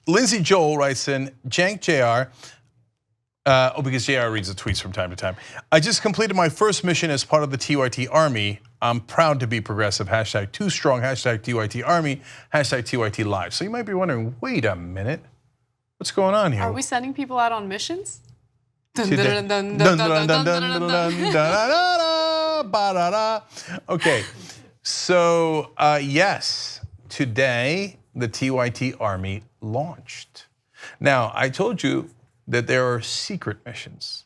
Lindsay Joel writes in, Cenk Jr. Because JR reads the tweets from time to time. I just completed my first mission as part of the TYT Army. I'm proud to be progressive. Hashtag too strong. Hashtag TYT Army. Hashtag TYT Live. So you might be wondering, wait a minute. What's going on here? Are we sending people out on missions? Okay, so yes, today the TYT Army launched. Now, I told you that there are secret missions.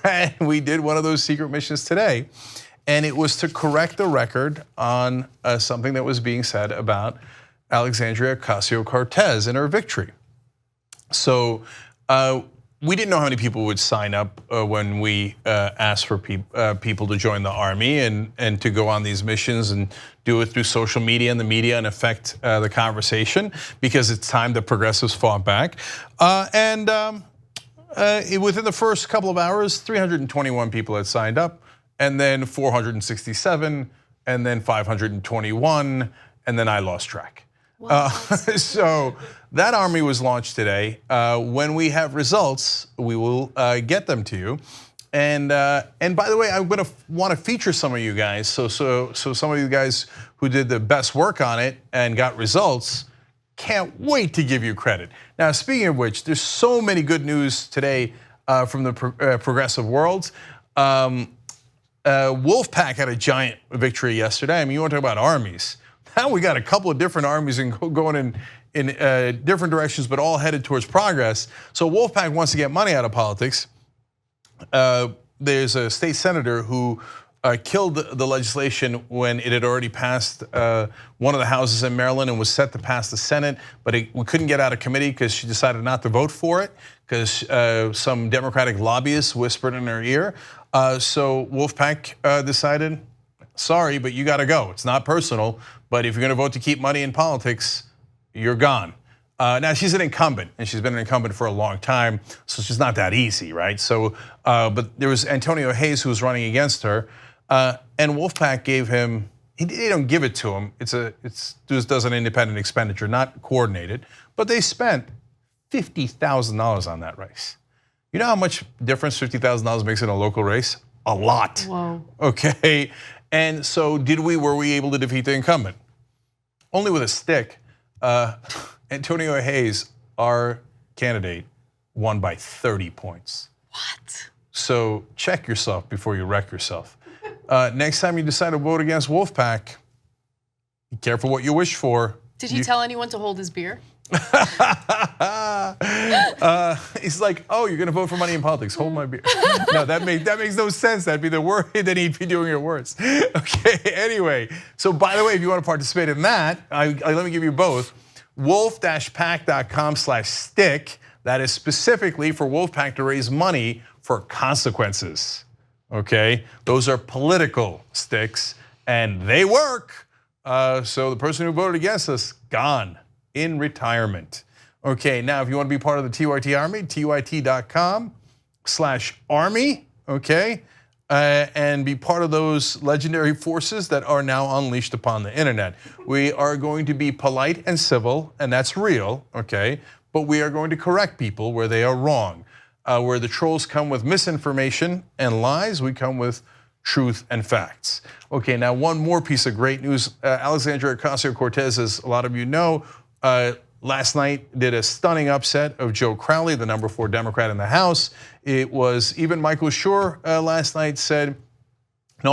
And we did one of those secret missions today. And it was to correct the record on something that was being said about Alexandria Ocasio-Cortez and her victory. So we didn't know how many people would sign up when we asked for people to join the army and to go on these missions and do it through social media and the media and affect the conversation, because it's time the progressives fought back. Within the first couple of hours, 321 people had signed up, and then 467, and then 521, and then I lost track. So that army was launched today. When we have results, we will get them to you. And by the way, I'm going to want to feature some of you guys. So some of you guys who did the best work on it and got results, can't wait to give you credit. Now, speaking of which, there's so many good news today from the progressive world. Wolf-PAC had a giant victory yesterday. I mean, you want to talk about armies. Now we got a couple of different armies going in different directions, but all headed towards progress. So Wolf-PAC wants to get money out of politics. There's a state senator who killed the legislation when it had already passed one of the houses in Maryland and was set to pass the Senate, but we couldn't get out of committee because she decided not to vote for it because some Democratic lobbyists whispered in her ear. So Wolf-PAC decided, sorry, but you got to go. It's not personal, but if you're going to vote to keep money in politics, you're gone. Now she's an incumbent, and she's been an incumbent for a long time, so she's not that easy, right? So, but there was Antonio Hayes who was running against her, and Wolf-PAC gave him. They don't give it to him. It does an independent expenditure, not coordinated, but they spent $50,000 on that race. You know how much difference $50,000 makes in a local race? A lot. Whoa. Okay, and so were we able to defeat the incumbent? Only with a stick. Antonio Hayes, our candidate, won by 30 points. What? So check yourself before you wreck yourself. Next time you decide to vote against Wolf-PAC, be careful what you wish for. Did he tell anyone to hold his beer? He's like, oh, you're gonna vote for money in politics, hold my beer. No, that makes no sense. That'd be the word that he'd be doing it worse. Okay, anyway, so by the way, if you want to participate in that, let me give you both. Wolf-PAC.com/stick. That is specifically for Wolf-PAC to raise money for consequences. Okay, those are political sticks and they work. So the person who voted against us, gone in retirement. Okay, now if you want to be part of the TYT Army, TYT.com/army, okay, and be part of those legendary forces that are now unleashed upon the internet. We are going to be polite and civil, and that's real, okay, but we are going to correct people where they are wrong. Where the trolls come with misinformation and lies, we come with truth and facts. Okay, now one more piece of great news. Alexandria Ocasio-Cortez, as a lot of you know, last night did a stunning upset of Joe Crowley, the #4 Democrat in the House. It was, even Michael Schur last night said,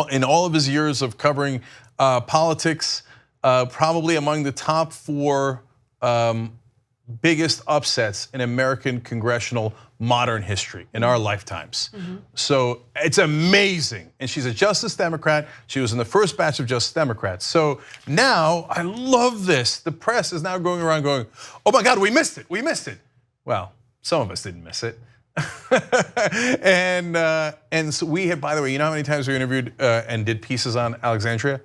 in all of his years of covering politics, probably among the top 4 biggest upsets in American congressional modern history in our lifetimes. So it's amazing. And she's a Justice Democrat. She was in the first batch of Justice Democrats. So now, I love this. The press is now going around going, oh my God, we missed it, we missed it. Well, some of us didn't miss it. and so we had, by the way, you know how many times we interviewed and did pieces on Alexandria?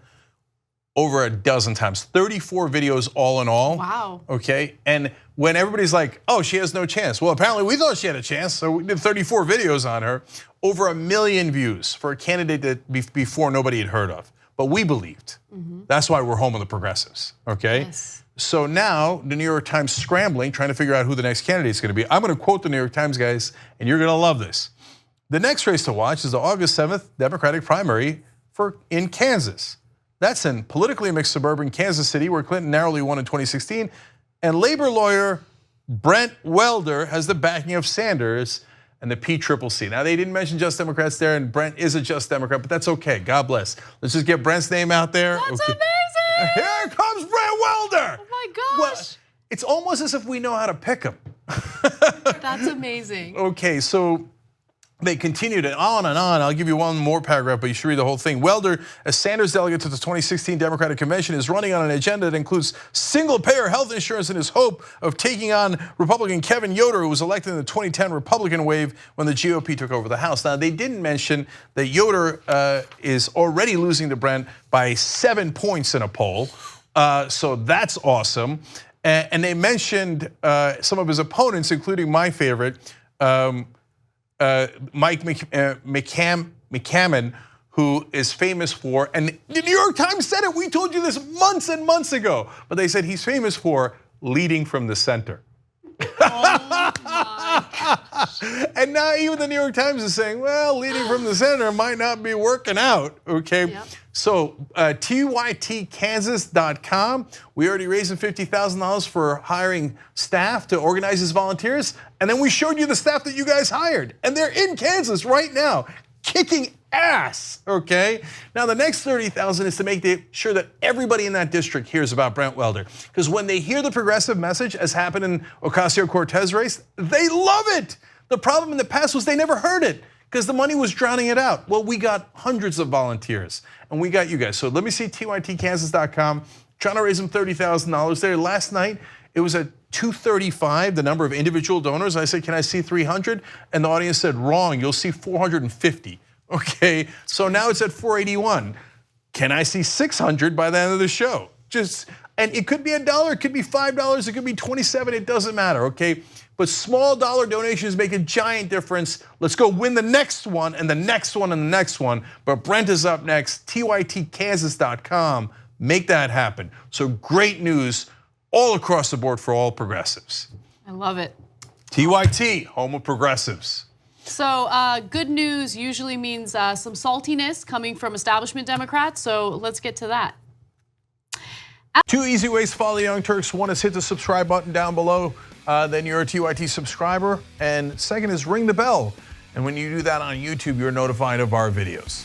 Over a dozen times, 34 videos all in all. Wow. Okay, and when everybody's like, oh, she has no chance. Well, apparently we thought she had a chance, so we did 34 videos on her. Over 1 million views for a candidate that before nobody had heard of. But we believed. That's why we're home of the progressives, okay? Yes. So now the New York Times scrambling, trying to figure out who the next candidate is going to be. I'm going to quote the New York Times, guys, and you're going to love this. The next race to watch is the August 7th Democratic primary in Kansas. That's in politically mixed suburban Kansas City, where Clinton narrowly won in 2016. And labor lawyer Brent Welder has the backing of Sanders and the PCCC. Now, they didn't mention Just Democrats there, and Brent is a Just Democrat, but that's okay. God bless. Let's just get Brent's name out there. That's okay. amazing! Here comes Brent Welder! Oh my gosh! Well, it's almost as if we know how to pick him. That's amazing. Okay, so they continued it on and on. I'll give you one more paragraph, but you should read the whole thing. Welder, as Sanders delegate to the 2016 Democratic Convention, is running on an agenda that includes single-payer health insurance in his hope of taking on Republican Kevin Yoder, who was elected in the 2010 Republican wave when the GOP took over the House. Now, they didn't mention that Yoder is already losing to Brent by 7 points in a poll, so that's awesome. And they mentioned some of his opponents, including my favorite, Mike McCammon, who is famous for, and the New York Times said it, we told you this months and months ago, but they said he's famous for leading from the center. Oh my gosh. And now even the New York Times is saying, well, leading from the center might not be working out, okay? Yep. So TYTKansas.com, we already raised $50,000 for hiring staff to organize as volunteers, and then we showed you the staff that you guys hired, and they're in Kansas right now, kicking ass, okay? Now the next $30,000 is to make sure that everybody in that district hears about Brent Welder, because when they hear the progressive message, as happened in Ocasio-Cortez race, they love it. The problem in the past was they never heard it, because the money was drowning it out. Well, we got hundreds of volunteers, and we got you guys. So let me see TYTKansas.com, trying to raise them $30,000 there. Last night, it was at 235, the number of individual donors. I said, can I see 300? And the audience said, wrong, you'll see 450. Okay, so now it's at 481. Can I see 600 by the end of the show? And it could be $1, it could be $5, it could be 27, it doesn't matter, okay? But small dollar donations make a giant difference. Let's go win the next one and the next one and the next one. But Brent is up next, TYTKansas.com. Make that happen. So great news all across the board for all progressives. I love it. TYT, home of progressives. So good news usually means some saltiness coming from establishment Democrats, so let's get to that. Two easy ways to follow the Young Turks. One is hit the subscribe button down below, then you're a TYT subscriber. And second is ring the bell. And when you do that on YouTube, you're notified of our videos.